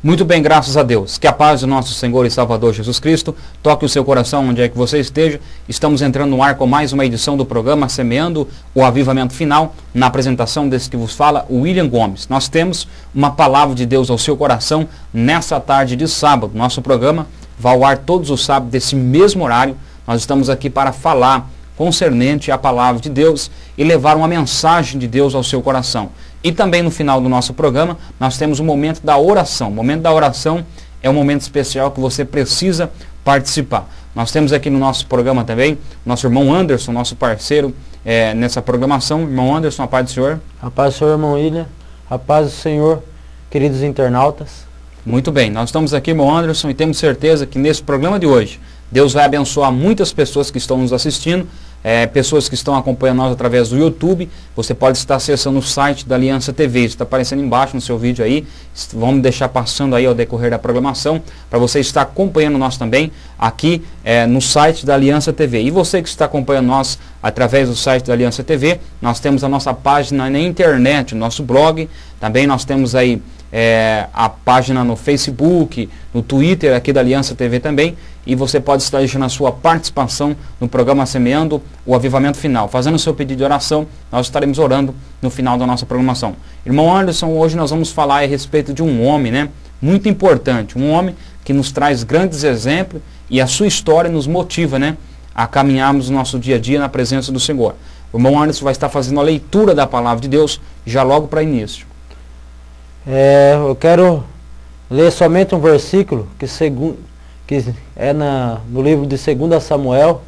Muito bem, graças a Deus. Que a paz do nosso Senhor e Salvador Jesus Cristo toque o seu coração onde é que você esteja. Estamos entrando no ar com mais uma edição do programa Semeando o Avivamento Final, na apresentação desse que vos fala, o William Gomes. Nós temos uma palavra de Deus ao seu coração nessa tarde de sábado. Nosso programa vai ao ar todos os sábados desse mesmo horário. Nós estamos aqui para falar concernente à palavra de Deus e levar uma mensagem de Deus ao seu coração. E também no final do nosso programa, nós temos o momento da oração. O momento da oração é um momento especial que você precisa participar. Nós temos aqui no nosso programa também, nosso irmão Anderson, nosso parceiro nessa programação. Irmão Anderson, a paz do Senhor. A paz do Senhor, irmão William. A paz do Senhor, queridos internautas. Muito bem, nós estamos aqui, irmão Anderson, e temos certeza que nesse programa de hoje, Deus vai abençoar muitas pessoas que estão nos assistindo, pessoas que estão acompanhando nós através do YouTube. Você pode estar acessando o site da Aliança TV, está aparecendo embaixo no seu vídeo aí. Vamos deixar passando aí ao decorrer da programação, para você estar acompanhando nós também aqui no site da Aliança TV. E você que está acompanhando nós através do site da Aliança TV, nós temos a nossa página na internet, o nosso blog, também nós temos aí a página no Facebook, no Twitter aqui da Aliança TV também, e você pode estar deixando a sua participação no programa Semeando o Avivamento Final. Fazendo o seu pedido de oração, nós estaremos orando no final da nossa programação. Irmão Anderson, hoje nós vamos falar a respeito de um homem, muito importante, um homem que nos traz grandes exemplos e a sua história nos motiva, a caminharmos no nosso dia a dia na presença do Senhor. O irmão Anderson vai estar fazendo a leitura da palavra de Deus já logo para início. Eu quero ler somente um versículo que é no livro de 2 Samuel,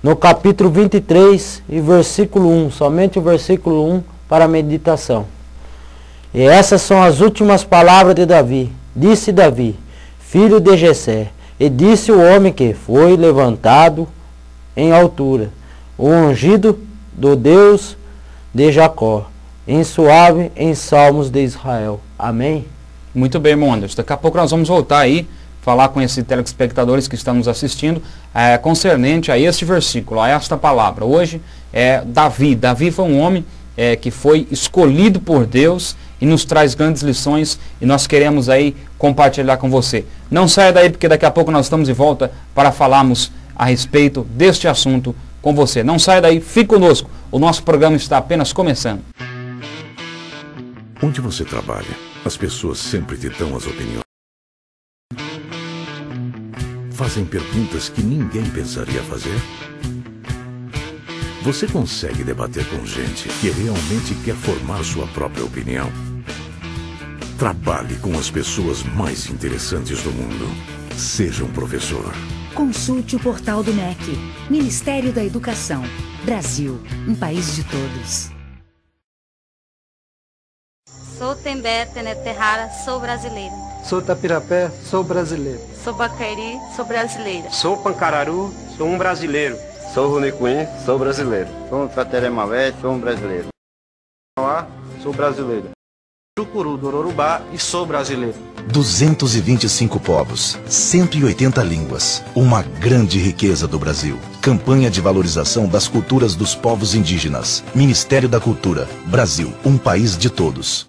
no capítulo 23 e versículo 1, somente o versículo 1 para a meditação. E essas são as últimas palavras de Davi. Disse Davi, filho de Jessé, e disse o homem que foi levantado em altura, o ungido do Deus de Jacó, em suave em salmos de Israel. Amém? Muito bem, irmão Anderson. Daqui a pouco nós vamos voltar aí, falar com esses telespectadores que estão nos assistindo, concernente a este versículo, a esta palavra. Hoje, Davi. Davi foi um homem que foi escolhido por Deus e nos traz grandes lições, e nós queremos aí compartilhar com você. Não saia daí, porque daqui a pouco nós estamos de volta para falarmos a respeito deste assunto com você. Não saia daí, fique conosco. O nosso programa está apenas começando. Onde você trabalha, as pessoas sempre te dão as opiniões. Fazem perguntas que ninguém pensaria fazer. Você consegue debater com gente que realmente quer formar sua própria opinião? Trabalhe com as pessoas mais interessantes do mundo. Seja um professor. Consulte o portal do MEC, Ministério da Educação. Brasil, um país de todos. Sou Tembé, Teneterrara, sou brasileira. Sou Tapirapé, sou brasileiro. Sou Bacairi, sou brasileira. Sou Pancararu, sou um brasileiro. Sou Runicuim, sou brasileiro. Sou Cateremaué, sou um brasileiro. Sou brasileiro. Jucuru do Ororubá e sou brasileiro. 225 povos, 180 línguas, uma grande riqueza do Brasil. Campanha de valorização das culturas dos povos indígenas. Ministério da Cultura. Brasil, um país de todos.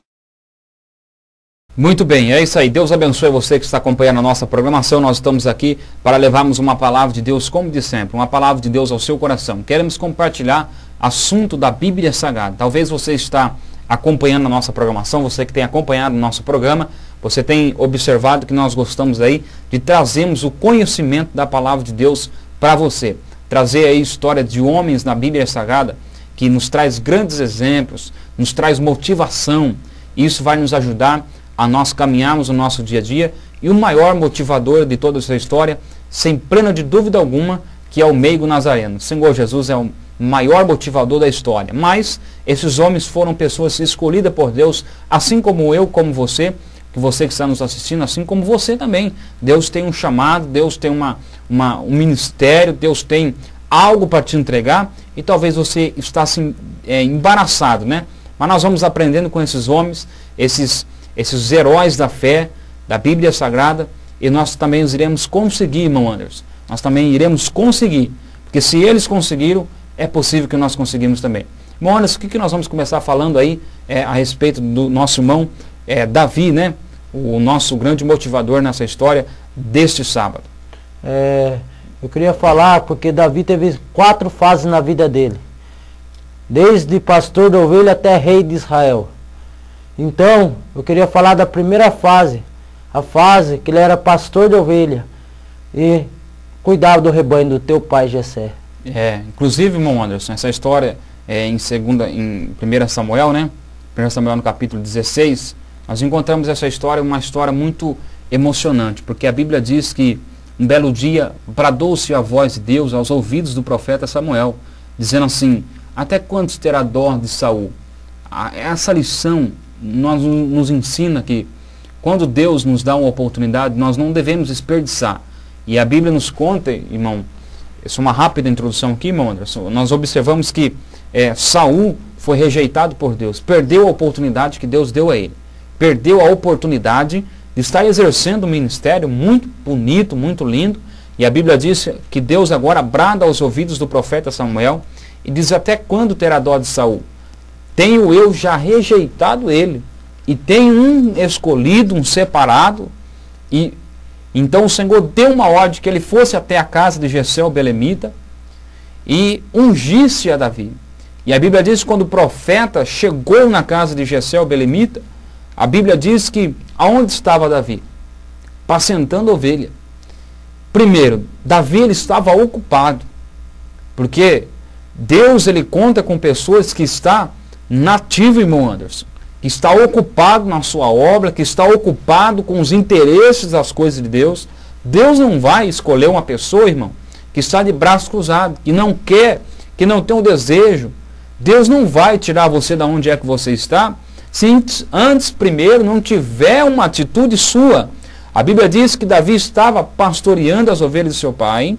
Muito bem, é isso aí. Deus abençoe você que está acompanhando a nossa programação. Nós estamos aqui para levarmos uma palavra de Deus, como de sempre, uma palavra de Deus ao seu coração. Queremos compartilhar assunto da Bíblia Sagrada. Talvez você está acompanhando a nossa programação, você que tem acompanhado o nosso programa, você tem observado que nós gostamos aí de trazermos o conhecimento da palavra de Deus para você. Trazer aí história de homens na Bíblia Sagrada que nos traz grandes exemplos, nos traz motivação. Isso vai nos ajudar a nós caminharmos no nosso dia a dia, e o maior motivador de toda essa história, sem plena de dúvida alguma, que é o meigo nazareno. O Senhor Jesus é o maior motivador da história. Mas esses homens foram pessoas escolhidas por Deus, assim como eu, como você, que você que está nos assistindo, assim como você também. Deus tem um chamado, Deus tem um ministério, Deus tem algo para te entregar, e talvez você está assim, embaraçado, Mas nós vamos aprendendo com esses homens, esses heróis da fé, da Bíblia Sagrada, e nós também os iremos conseguir, irmão Anderson. Nós também iremos conseguir, porque se eles conseguiram, é possível que nós conseguimos também. Irmão Anderson, o que nós vamos começar falando aí a respeito do nosso irmão Davi, o nosso grande motivador nessa história deste sábado. Eu queria falar porque Davi teve 4 fases na vida dele. Desde pastor de ovelha até rei de Israel. Então, eu queria falar da primeira fase. A fase que ele era pastor de ovelha e cuidava do rebanho do teu pai Jessé. Inclusive, irmão Anderson, essa história em 1 Samuel, né? 1 Samuel no capítulo 16, nós encontramos essa história, uma história muito emocionante, porque a Bíblia diz que um belo dia bradou-se a voz de Deus aos ouvidos do profeta Samuel, dizendo assim: até quando terá dó de Saul? Essa lição nos ensina que quando Deus nos dá uma oportunidade, nós não devemos desperdiçar. E a Bíblia nos conta, irmão, isso é uma rápida introdução aqui, irmão Anderson, nós observamos que Saul foi rejeitado por Deus, perdeu a oportunidade que Deus deu a ele, perdeu a oportunidade de estar exercendo um ministério muito bonito, muito lindo, e a Bíblia diz que Deus agora brada aos ouvidos do profeta Samuel e diz: até quando terá dó de Saul? Tenho eu já rejeitado ele, e tenho um escolhido, um separado. E então o Senhor deu uma ordem que ele fosse até a casa de Jessé o belemita e ungisse a Davi. E a Bíblia diz que quando o profeta chegou na casa de Jessé o belemita, a Bíblia diz que aonde estava Davi? Pacentando ovelha. Primeiro, Davi ele estava ocupado, porque Deus ele conta com pessoas que está nativo, irmão Anderson, que está ocupado na sua obra, que está ocupado com os interesses das coisas de Deus. Deus não vai escolher uma pessoa, irmão, que está de braços cruzados, que não quer, que não tem um desejo. Deus não vai tirar você da onde é que você está, se antes primeiro não tiver uma atitude sua. A Bíblia diz que Davi estava pastoreando as ovelhas de seu pai,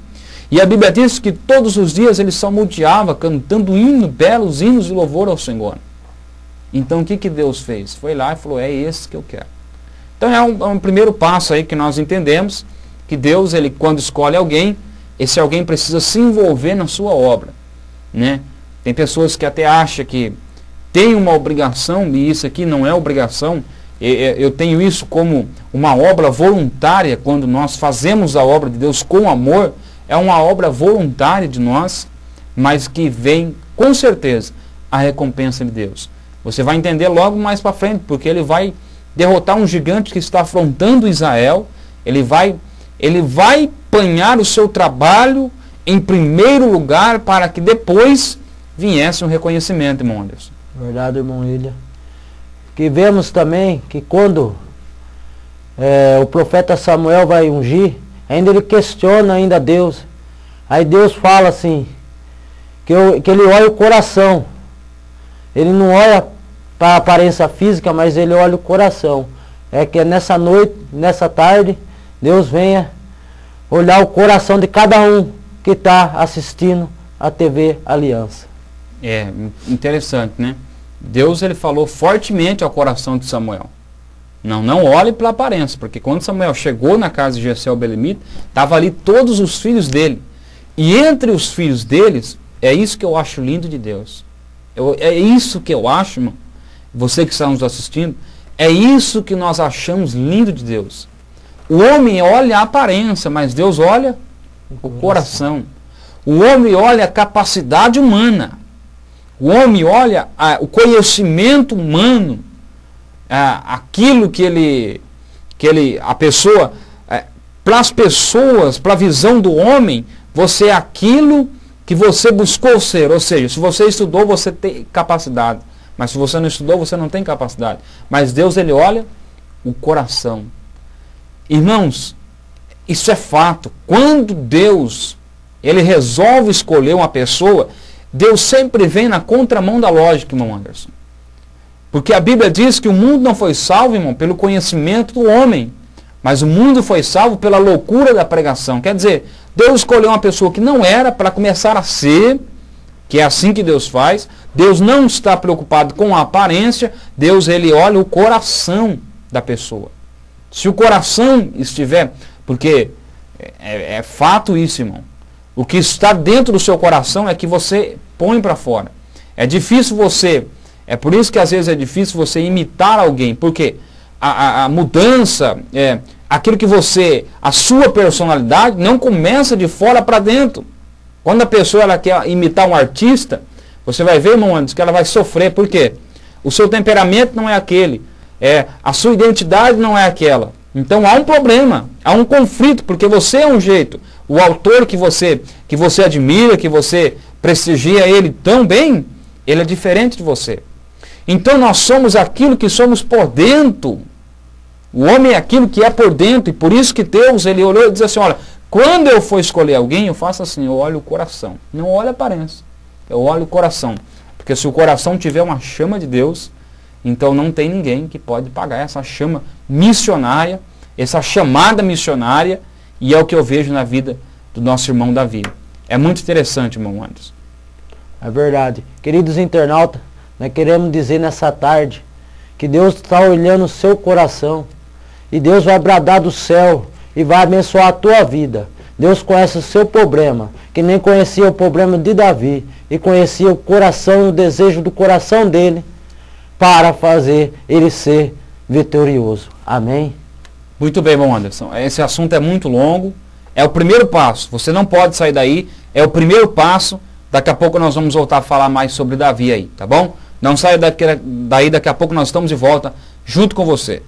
e a Bíblia diz que todos os dias ele salmodiava, cantando belos hinos de louvor ao Senhor. Então o que Deus fez? Foi lá e falou: é esse que eu quero. Então é um primeiro passo aí que nós entendemos, que Deus, ele quando escolhe alguém, esse alguém precisa se envolver na sua obra, né? Tem pessoas que até acham que tem uma obrigação, e isso aqui não é obrigação. Eu tenho isso como uma obra voluntária. Quando nós fazemos a obra de Deus com amor, é uma obra voluntária de nós, mas que vem com certeza a recompensa de Deus. Você vai entender logo mais para frente, porque ele vai derrotar um gigante que está afrontando Israel. Ele vai apanhar o seu trabalho em primeiro lugar, para que depois viesse um reconhecimento, irmão Anderson. Verdade, irmão William. Que vemos também que quando o profeta Samuel vai ungir, ainda ele questiona ainda Deus. Aí Deus fala assim, que ele olha o coração. Ele não olha para a aparência física, mas ele olha o coração. É que nessa noite, nessa tarde, Deus venha olhar o coração de cada um que está assistindo a TV Aliança. É interessante, né? Deus ele falou fortemente ao coração de Samuel. Não olhe pela aparência, porque quando Samuel chegou na casa de Jessé o belemita, estava ali todos os filhos dele. E entre os filhos deles, é isso que eu acho lindo de Deus. É isso que eu acho, irmão, você que está nos assistindo, é isso que nós achamos lindo de Deus. O homem olha a aparência, mas Deus olha o coração. O homem olha a capacidade humana. O homem olha o conhecimento humano, aquilo a pessoa, para as pessoas, para a visão do homem, você é aquilo que você buscou ser. Ou seja, se você estudou, você tem capacidade. Mas se você não estudou, você não tem capacidade. Mas Deus, ele olha o coração. Irmãos, isso é fato. Quando Deus, ele resolve escolher uma pessoa, Deus sempre vem na contramão da lógica, irmão Anderson. Porque a Bíblia diz que o mundo não foi salvo, irmão, pelo conhecimento do homem, mas o mundo foi salvo pela loucura da pregação. Quer dizer, Deus escolheu uma pessoa que não era para começar a ser, que é assim que Deus faz. Deus não está preocupado com a aparência, Deus ele olha o coração da pessoa. Se o coração estiver, porque é fato isso, irmão. O que está dentro do seu coração é que você põe para fora. É difícil você, é por isso que às vezes é difícil você imitar alguém. Por quê? a mudança, aquilo que a sua personalidade não começa de fora para dentro. Quando a pessoa ela quer imitar um artista, você vai ver, irmão Anderson, que ela vai sofrer. Por quê? O seu temperamento não é aquele, a sua identidade não é aquela. Então há um problema, há um conflito, porque você é um jeito. O autor que você admira, que você prestigia ele tão bem, ele é diferente de você. Então nós somos aquilo que somos por dentro. O homem é aquilo que é por dentro. E por isso que Deus, ele olhou e disse assim, olha, quando eu for escolher alguém, eu faço assim, eu olho o coração. Não olho a aparência, eu olho o coração. Porque se o coração tiver uma chama de Deus, então não tem ninguém que pode pagar essa chama missionária, essa chamada missionária, e é o que eu vejo na vida do nosso irmão Davi. É muito interessante, irmão Anderson. É verdade. Queridos internautas, nós queremos dizer nessa tarde que Deus está olhando o seu coração e Deus vai bradar do céu e vai abençoar a tua vida. Deus conhece o seu problema, que nem conhecia o problema de Davi e conhecia o coração, o desejo do coração dele para fazer ele ser vitorioso. Amém? Muito bem, irmão Anderson. Esse assunto é muito longo. É o primeiro passo. Você não pode sair daí. É o primeiro passo. Daqui a pouco nós vamos voltar a falar mais sobre Davi aí, tá bom? Não saia daí, daqui a pouco nós estamos de volta junto com você.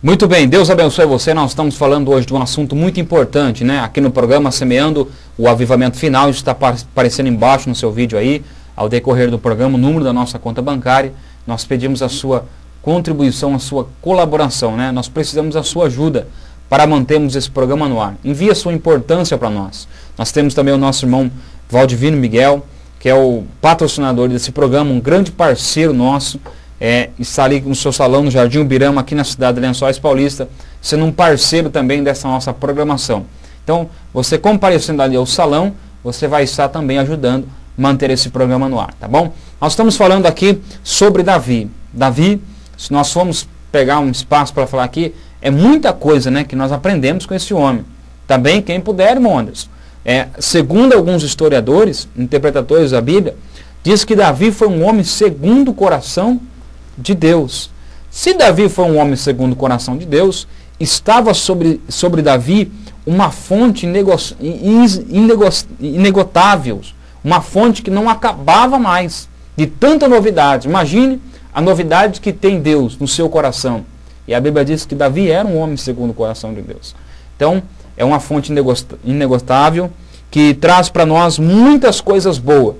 Muito bem, Deus abençoe você. Nós estamos falando hoje de um assunto muito importante, né? Aqui no programa Semeando o Avivamento Final, isso está aparecendo embaixo no seu vídeo aí, ao decorrer do programa, o número da nossa conta bancária. Nós pedimos a sua contribuição, a sua colaboração, né? Nós precisamos da sua ajuda para mantermos esse programa no ar. Envie a sua importância para nós. Nós temos também o nosso irmão Valdivino Miguel, que é o patrocinador desse programa, um grande parceiro nosso. Está ali no seu salão no Jardim Ubirama, aqui na cidade de Lençóis Paulista, sendo um parceiro também dessa nossa programação. Então, você comparecendo ali ao salão, você vai estar também ajudando a manter esse programa no ar, tá bom? Nós estamos falando aqui sobre Davi. Davi, se nós formos pegar um espaço para falar aqui, é muita coisa, né, que nós aprendemos com esse homem. Também, quem puder, irmão Anderson. Segundo alguns historiadores, interpretadores da Bíblia, diz que Davi foi um homem segundo o coração de Deus. Se Davi foi um homem segundo o coração de Deus, estava sobre Davi uma fonte inesgotável, uma fonte que não acabava mais, de tanta novidade. Imagine a novidade que tem Deus no seu coração. E a Bíblia diz que Davi era um homem segundo o coração de Deus. Então, é uma fonte inesgotável que traz para nós muitas coisas boas.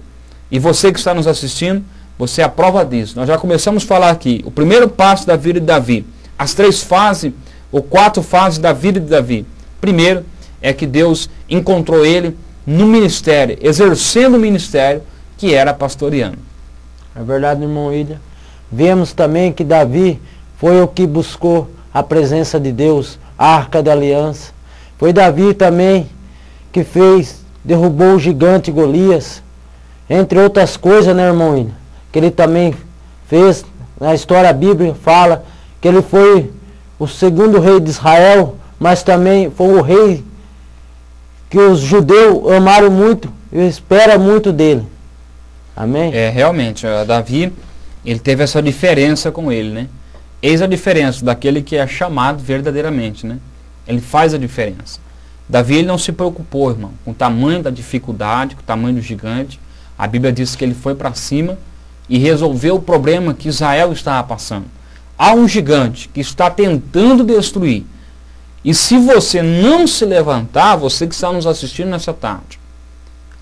E você que está nos assistindo, você é a prova disso. Nós já começamos a falar aqui, o primeiro passo da vida de Davi, as 3 fases, ou 4 fases da vida de Davi. Primeiro, é que Deus encontrou ele no ministério, exercendo o ministério que era pastoreando. É verdade, irmão William. Vemos também que Davi foi o que buscou a presença de Deus, a Arca da Aliança. Foi Davi também que derrubou o gigante Golias, entre outras coisas, né, irmão William? Que ele também fez, na história bíblica fala que ele foi o segundo rei de Israel, mas também foi o rei que os judeus amaram muito e esperam muito dele. Amém? Realmente, Davi, ele teve essa diferença com ele, né? Eis a diferença daquele que é chamado verdadeiramente, né? Ele faz a diferença. Davi, ele não se preocupou, irmão, com o tamanho da dificuldade, com o tamanho do gigante. A Bíblia diz que ele foi para cima, e resolver o problema que Israel estava passando. Há um gigante que está tentando destruir. E se você não se levantar, você que está nos assistindo nessa tarde,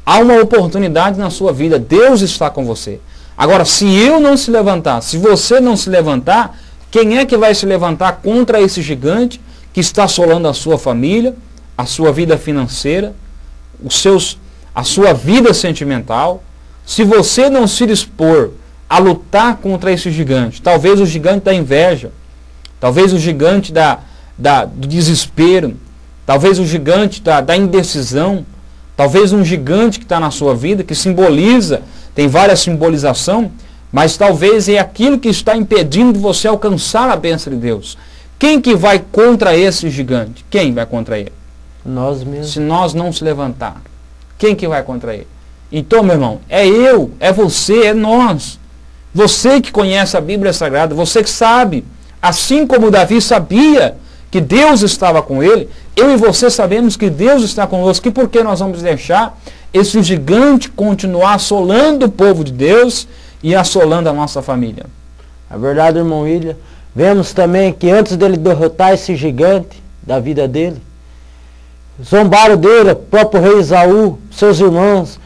há uma oportunidade na sua vida. Deus está com você. Agora, se eu não se levantar, se você não se levantar, quem é que vai se levantar contra esse gigante que está assolando a sua família, a sua vida financeira, a sua vida sentimental? Se você não se dispor a lutar contra esse gigante, talvez o gigante da inveja, talvez o gigante do desespero, talvez o gigante da indecisão, talvez um gigante que está na sua vida, que simboliza, tem várias simbolizações, mas talvez é aquilo que está impedindo de você alcançar a bênção de Deus. Quem que vai contra esse gigante? Quem vai contra ele? Nós mesmos. Se nós não se levantar, quem que vai contra ele? Então, meu irmão, é eu, é você, é nós. Você que conhece a Bíblia Sagrada, você que sabe, assim como Davi sabia que Deus estava com ele, eu e você sabemos que Deus está conosco. E por que nós vamos deixar esse gigante continuar assolando o povo de Deus e assolando a nossa família? É verdade, irmão William. Vemos também que antes dele derrotar esse gigante da vida dele, zombaram dele, o próprio rei Esaú, seus irmãos,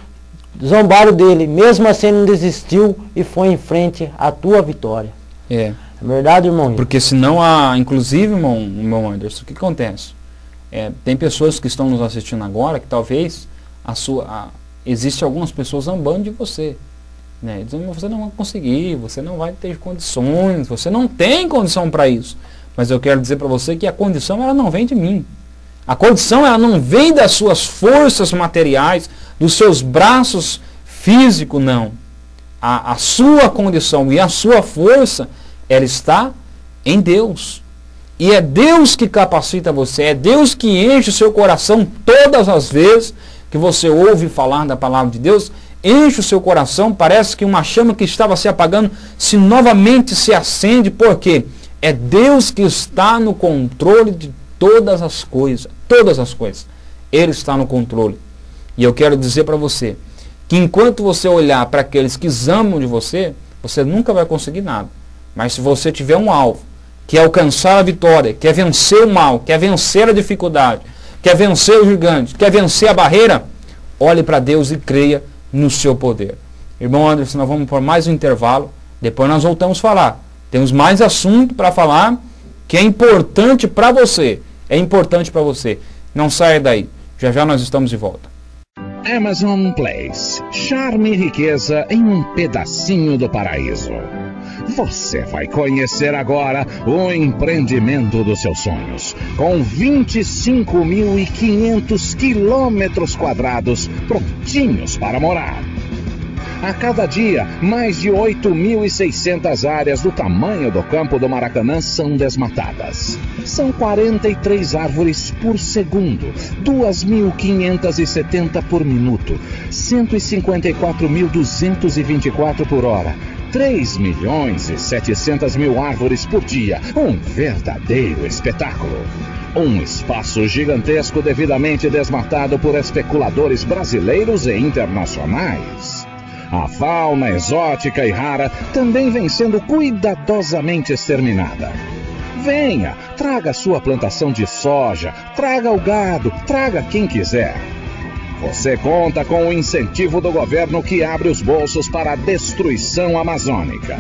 zombaram dele. Mesmo assim ele não desistiu e foi em frente à tua vitória. É verdade, irmão? Porque senão, inclusive, irmão Anderson, o que acontece? Tem pessoas que estão nos assistindo agora que talvez existe algumas pessoas zombando de você, né? Dizendo que você não vai conseguir, você não vai ter condições, você não tem condição para isso. Mas eu quero dizer para você que a condição ela não vem de mim. A condição ela não vem das suas forças materiais, dos seus braços físicos, não. A sua condição e a sua força, ela está em Deus. E é Deus que capacita você, é Deus que enche o seu coração todas as vezes que você ouve falar da palavra de Deus, enche o seu coração, parece que uma chama que estava se apagando, se novamente se acende, porque é Deus que está no controle de todas as coisas, Ele está no controle. E eu quero dizer para você, que enquanto você olhar para aqueles que zamam de você, você nunca vai conseguir nada. Mas se você tiver um alvo, que é alcançar a vitória, quer vencer o mal, quer vencer a dificuldade, quer vencer o gigante, quer vencer a barreira, olhe para Deus e creia no seu poder. Irmão Anderson, nós vamos por mais um intervalo, depois nós voltamos a falar. Temos mais assunto para falar que é importante para você. É importante para você. Não saia daí. Já já nós estamos de volta. Amazon Place. Charme e riqueza em um pedacinho do paraíso. Você vai conhecer agora o empreendimento dos seus sonhos, com 25.500 quilômetros quadrados prontinhos para morar. A cada dia, mais de 8.600 áreas do tamanho do campo do Maracanã são desmatadas. São 43 árvores por segundo, 2.570 por minuto, 154.224 por hora. 3.700.000 árvores por dia, um verdadeiro espetáculo. Um espaço gigantesco devidamente desmatado por especuladores brasileiros e internacionais. A fauna exótica e rara também vem sendo cuidadosamente exterminada. Venha, traga sua plantação de soja, traga o gado, traga quem quiser. Você conta com o incentivo do governo que abre os bolsos para a destruição amazônica.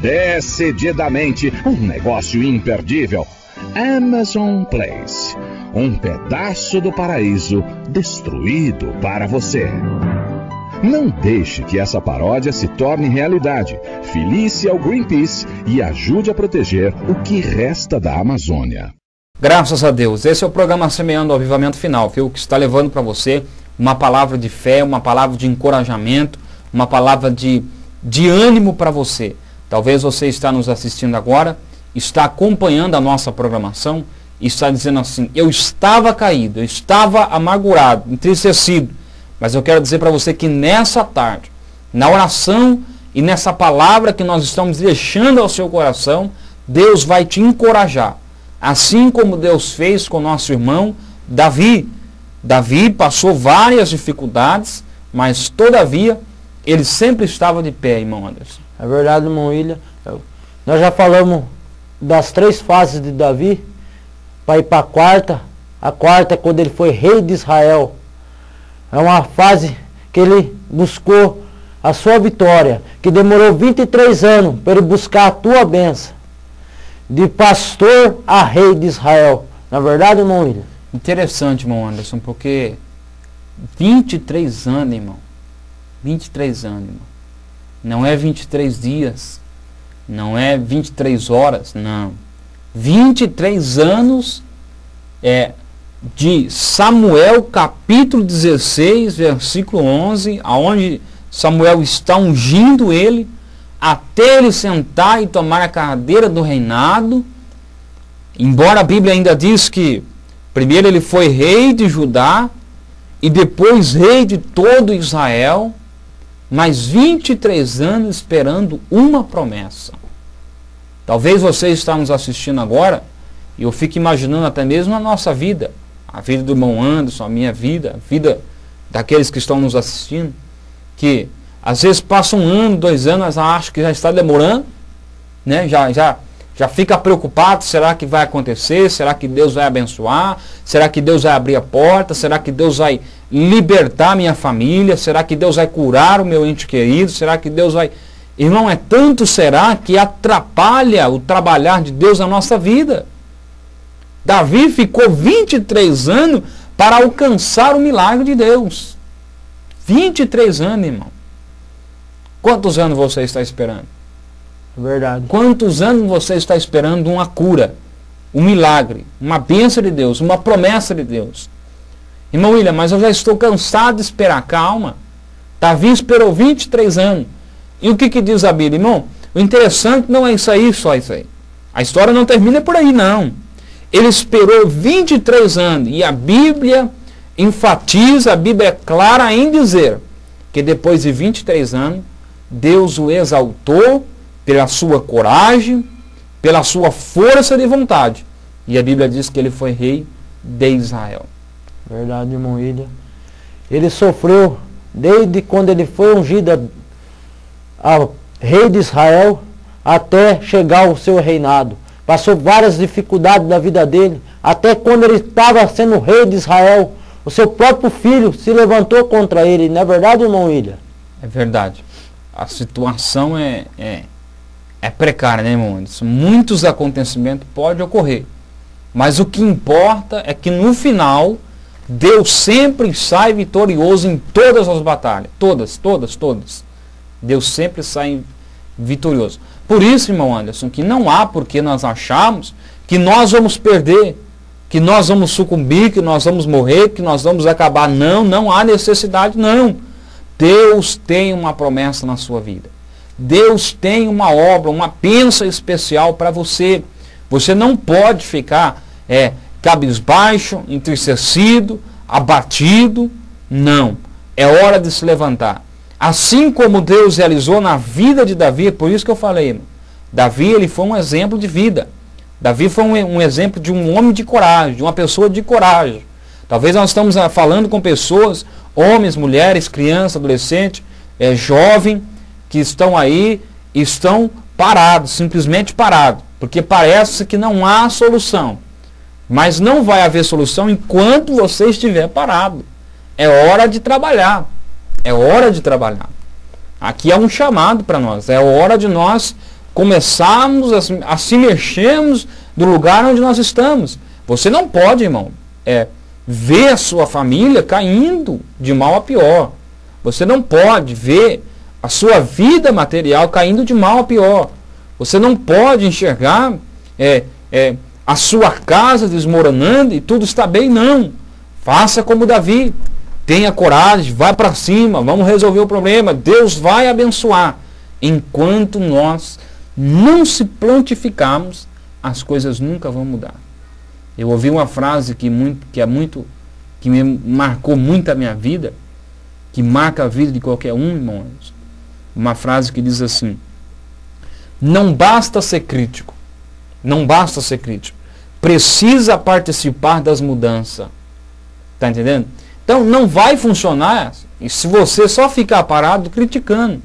Decididamente, um negócio imperdível. Amazon Place. Um pedaço do paraíso destruído para você. Não deixe que essa paródia se torne realidade. Filie-se ao Greenpeace e ajude a proteger o que resta da Amazônia. Graças a Deus. Esse é o programa Semeando o Avivamento Final, viu? Que está levando para você uma palavra de fé, uma palavra de encorajamento, uma palavra de ânimo para você. Talvez você está nos assistindo agora, está acompanhando a nossa programação e está dizendo assim, eu estava caído, eu estava amargurado, entristecido, mas eu quero dizer para você que nessa tarde, na oração e nessa palavra que nós estamos deixando ao seu coração, Deus vai te encorajar. Assim como Deus fez com nosso irmão Davi. Davi passou várias dificuldades, mas todavia ele sempre estava de pé, irmão Anderson. É verdade, irmão William. Nós já falamos das 3 fases de Davi, para ir para a quarta. A quarta é quando ele foi rei de Israel. É uma fase que ele buscou a sua vitória, que demorou 23 anos para ele buscar a tua bênção. De pastor a rei de Israel. Na verdade, irmão William? Interessante, irmão Anderson, porque 23 anos, irmão. 23 anos, irmão. Não é 23 dias. Não é 23 horas, não. 23 anos de Samuel, capítulo 16, versículo 11, aonde Samuel está ungindo ele, até ele sentar e tomar a cadeira do reinado. Embora a Bíblia ainda diz que primeiro ele foi rei de Judá e depois rei de todo Israel, mas 23 anos esperando uma promessa. Talvez você está nos assistindo agora e eu fique imaginando até mesmo a nossa vida, a vida do irmão Anderson, a minha vida, a vida daqueles que estão nos assistindo, que às vezes passa 1 ano, 2 anos, mas acha que já está demorando, né? Já fica preocupado, será que vai acontecer? Será que Deus vai abençoar? Será que Deus vai abrir a porta? Será que Deus vai libertar minha família? Será que Deus vai curar o meu ente querido? Será que Deus vai... Irmão, é tanto será que atrapalha o trabalhar de Deus na nossa vida. Davi ficou 23 anos para alcançar o milagre de Deus. 23 anos, irmão. Quantos anos você está esperando? Verdade. Quantos anos você está esperando uma cura, um milagre, uma bênção de Deus, uma promessa de Deus? Irmão William, mas eu já estou cansado de esperar. Calma. Davi esperou 23 anos. E o que diz a Bíblia, irmão? O interessante não é isso aí, só isso aí. A história não termina por aí, não. Ele esperou 23 anos. E a Bíblia enfatiza, a Bíblia é clara em dizer que depois de 23 anos, Deus o exaltou pela sua coragem, pela sua força de vontade. E a Bíblia diz que ele foi rei de Israel. Verdade, irmão William. Ele sofreu desde quando ele foi ungido a rei de Israel até chegar ao seu reinado. Passou várias dificuldades na vida dele, até quando ele estava sendo rei de Israel, o seu próprio filho se levantou contra ele. Não é verdade, irmão William? É verdade. A situação é precária, né, irmão? Muitos acontecimentos podem ocorrer. Mas o que importa é que no final, Deus sempre sai vitorioso em todas as batalhas. Todas. Deus sempre sai vitorioso. Por isso, irmão Anderson, que não há porque nós acharmos que nós vamos perder, que nós vamos sucumbir, que nós vamos morrer, que nós vamos acabar. Não há necessidade, não. Deus tem uma promessa na sua vida. Deus tem uma obra, uma bênção especial para você. Você não pode ficar cabisbaixo, entristecido, abatido. Não. É hora de se levantar. Assim como Deus realizou na vida de Davi, por isso que eu falei, irmão, Davi ele foi um exemplo de vida. Davi foi um exemplo de um homem de coragem, de uma pessoa de coragem. Talvez nós estamos falando com pessoas, homens, mulheres, crianças, adolescentes, jovens, que estão aí, estão parados, simplesmente parados, porque parece que não há solução. Mas não vai haver solução enquanto você estiver parado. É hora de trabalhar. É hora de trabalhar. Aqui é um chamado para nós. É hora de nós começarmos a se mexermos do lugar onde nós estamos. Você não pode, irmão, ver a sua família caindo de mal a pior. Você não pode ver a sua vida material caindo de mal a pior. Você não pode enxergar a sua casa desmoronando e tudo está bem, não. Faça como Davi. Tenha coragem, vai para cima, vamos resolver o problema. Deus vai abençoar. Enquanto nós não se prontificarmos, as coisas nunca vão mudar. Eu ouvi uma frase que me marcou muito a minha vida, que marca a vida de qualquer um, irmãos. Uma frase que diz assim: não basta ser crítico, precisa participar das mudanças. Está entendendo? Então não vai funcionar E se você só ficar parado criticando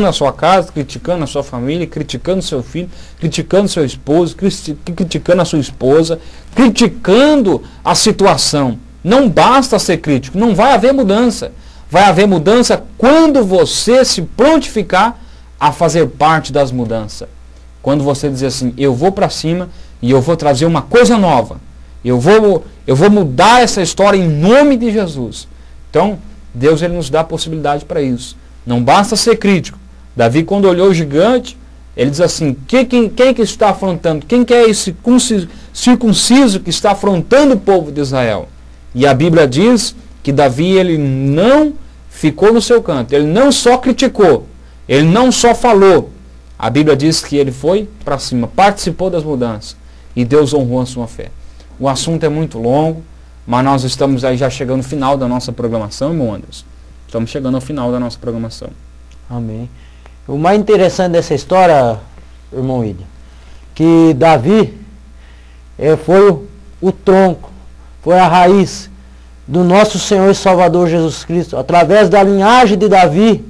a sua casa, criticando a sua família, criticando seu filho, criticando seu esposo, criticando a sua esposa, criticando a situação. Não basta ser crítico, não vai haver mudança. Vai haver mudança quando você se prontificar a fazer parte das mudanças. Quando você dizer assim, eu vou para cima e eu vou trazer uma coisa nova. Eu vou mudar essa história em nome de Jesus. Então, Deus ele nos dá a possibilidade para isso. Não basta ser crítico. Davi, quando olhou o gigante, ele diz assim, quem que está afrontando? Quem que é esse circunciso que está afrontando o povo de Israel? E a Bíblia diz que Davi ele não ficou no seu canto. Ele não só criticou. Ele não só falou. A Bíblia diz que ele foi para cima, participou das mudanças. E Deus honrou a sua fé. O assunto é muito longo, mas nós estamos aí já chegando no final da nossa programação, irmão Anderson. Estamos chegando ao final da nossa programação. Amém. O mais interessante dessa história, irmão William, que Davi foi o tronco, foi a raiz do nosso Senhor e Salvador Jesus Cristo. Através da linhagem de Davi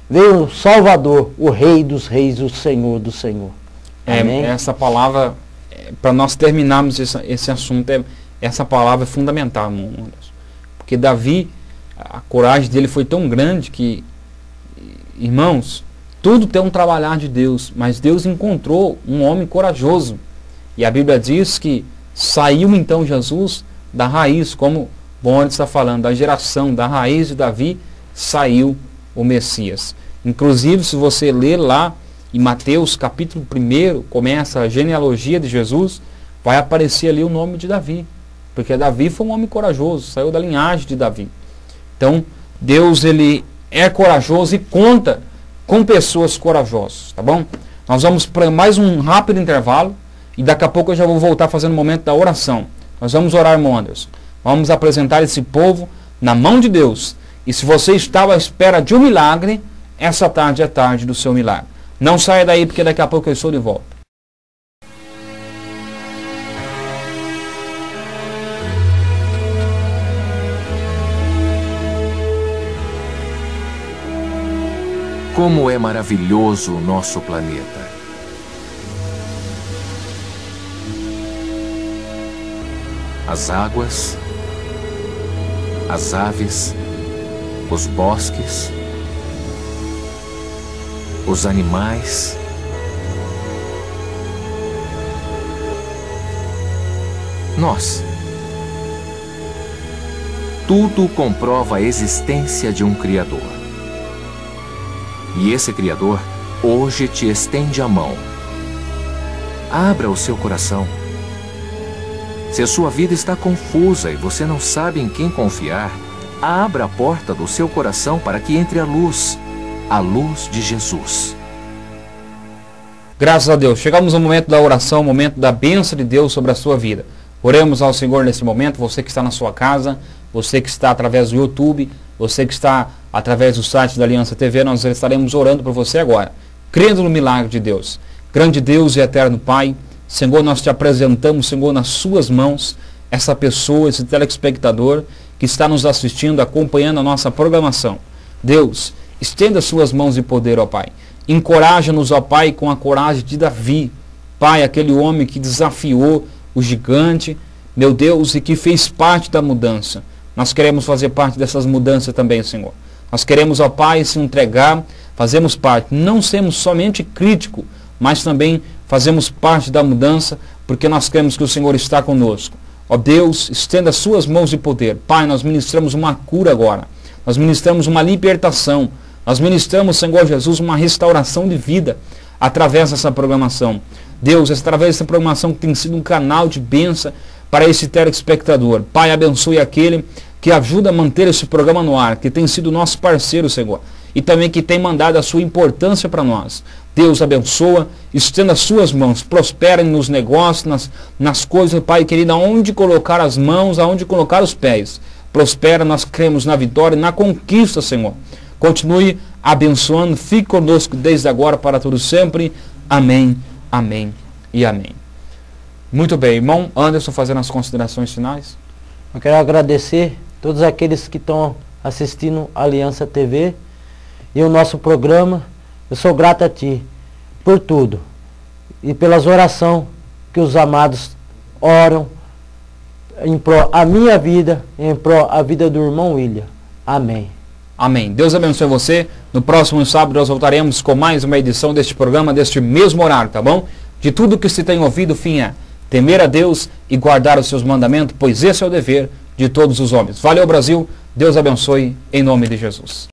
veio o Salvador, o Rei dos Reis, o Senhor do Senhor. Amém? Essa palavra, para nós terminarmos esse assunto, essa palavra é fundamental, irmão Anderson. Porque Davi, a coragem dele foi tão grande que, irmãos, tudo tem um trabalhar de Deus, mas Deus encontrou um homem corajoso. E a Bíblia diz que saiu então Jesus da raiz, como Bom está falando, da geração, da raiz de Davi, saiu o Messias. Inclusive, se você ler lá em Mateus capítulo 1, começa a genealogia de Jesus, vai aparecer ali o nome de Davi. Porque Davi foi um homem corajoso, saiu da linhagem de Davi. Então, Deus ele é corajoso e conta com pessoas corajosas, tá bom? Nós vamos para mais um rápido intervalo e daqui a pouco eu já vou voltar fazendo o momento da oração. Nós vamos orar, irmão Anderson. Vamos apresentar esse povo na mão de Deus. E se você estava à espera de um milagre, essa tarde é tarde do seu milagre. Não saia daí porque daqui a pouco eu estou de volta. Como é maravilhoso o nosso planeta. As águas, as aves, os bosques, os animais, nós. Tudo comprova a existência de um Criador. E esse Criador hoje te estende a mão. Abra o seu coração. Se a sua vida está confusa e você não sabe em quem confiar, abra a porta do seu coração para que entre a luz de Jesus. Graças a Deus. Chegamos ao momento da oração, ao momento da bênção de Deus sobre a sua vida. Oremos ao Senhor nesse momento, você que está na sua casa, você que está através do YouTube, você que está através do site da Aliança TV, nós estaremos orando por você agora, crendo no milagre de Deus. Grande Deus e eterno Pai, Senhor, nós te apresentamos, Senhor, nas suas mãos, essa pessoa, esse telespectador que está nos assistindo, acompanhando a nossa programação. Deus, estenda suas mãos de poder, ó Pai. Encoraja-nos, ó Pai, com a coragem de Davi. Pai, aquele homem que desafiou o gigante, meu Deus, e que fez parte da mudança. Nós queremos fazer parte dessas mudanças também, Senhor. Nós queremos, ó Pai, se entregar, fazemos parte. Não sermos somente críticos, mas também fazemos parte da mudança, porque nós queremos que o Senhor está conosco. Ó Deus, estenda as suas mãos de poder. Pai, nós ministramos uma cura agora. Nós ministramos uma libertação. Nós ministramos, Senhor Jesus, uma restauração de vida através dessa programação. Deus, através dessa programação que tem sido um canal de bênção para esse telespectador. Pai, abençoe aquele que ajuda a manter esse programa no ar, que tem sido nosso parceiro, Senhor, e também que tem mandado a sua importância para nós. Deus abençoa, estenda as suas mãos, prospera nos negócios, nas coisas, Pai querido, aonde colocar as mãos, aonde colocar os pés. Prospera, nós cremos na vitória e na conquista, Senhor. Continue abençoando, fique conosco desde agora para tudo sempre. Amém, amém e amém. Muito bem, irmão Anderson, fazendo as considerações finais. Eu quero agradecer todos aqueles que estão assistindo Aliança TV e o nosso programa. Eu sou grato a Ti por tudo e pelas orações que os amados oram em pró a minha vida e em pró a vida do irmão William. Amém. Amém. Deus abençoe você. No próximo sábado nós voltaremos com mais uma edição deste programa, deste mesmo horário, tá bom? De tudo que se tem ouvido, o fim é temer a Deus e guardar os seus mandamentos, pois esse é o dever de todos os homens. Valeu, Brasil. Deus abençoe em nome de Jesus.